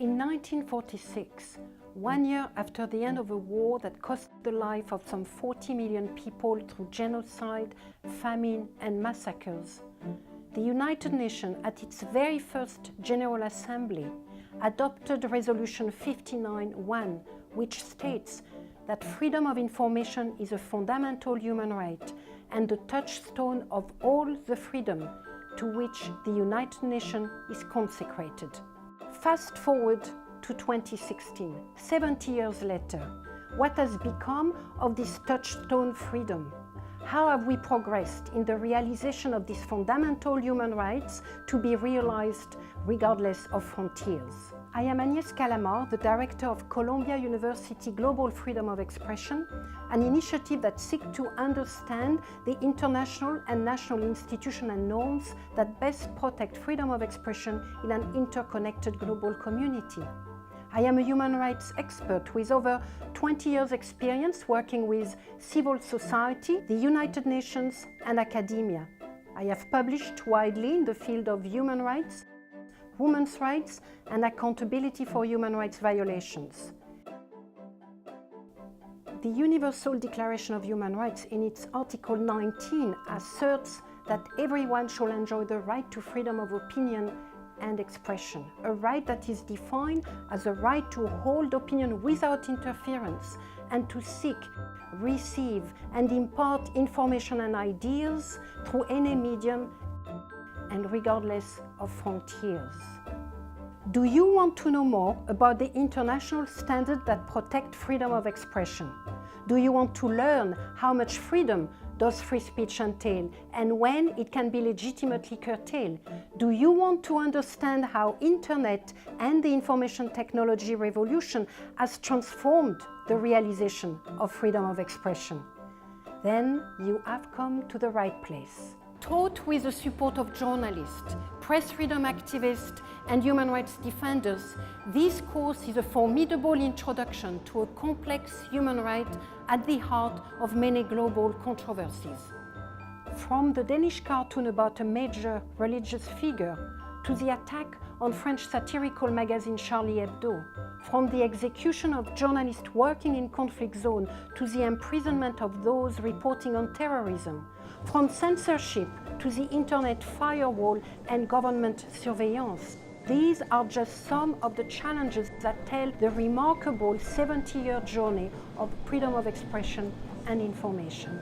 In 1946, 1 year after the end of a war that cost the life of some 40 million people through genocide, famine and massacres, the United Nations, at its very first General Assembly, adopted Resolution 59-1, which states that freedom of information is a fundamental human right and the touchstone of all the freedom to which the United Nations is consecrated. Fast forward to 2016, 70 years later. What has become of this touchstone freedom? How have we progressed in the realization of these fundamental human rights to be realized regardless of frontiers? I am Agnès Calamard, the director of Columbia University Global Freedom of Expression, an initiative that seeks to understand the international and national institutions and norms that best protect freedom of expression in an interconnected global community. I am a human rights expert with over 20 years' experience working with civil society, the United Nations, and academia. I have published widely in the field of human rights, women's rights, and accountability for human rights violations. The Universal Declaration of Human Rights, in its Article 19, asserts that everyone shall enjoy the right to freedom of opinion and expression, a right that is defined as a right to hold opinion without interference and to seek, receive, and impart information and ideas through any medium and regardless of frontiers. Do you want to know more about the international standards that protect freedom of expression? Do you want to learn how much freedom does free speech entail and when it can be legitimately curtailed? Do you want to understand how internet and the information technology revolution has transformed the realization of freedom of expression? Then you have come to the right place. Taught with the support of journalists, press freedom activists, and human rights defenders, this course is a formidable introduction to a complex human right at the heart of many global controversies. From the Danish cartoon about a major religious figure, to the attack on French satirical magazine Charlie Hebdo, from the execution of journalists working in conflict zones to the imprisonment of those reporting on terrorism, from censorship to the internet firewall and government surveillance. These are just some of the challenges that tell the remarkable 70-year journey of freedom of expression and information.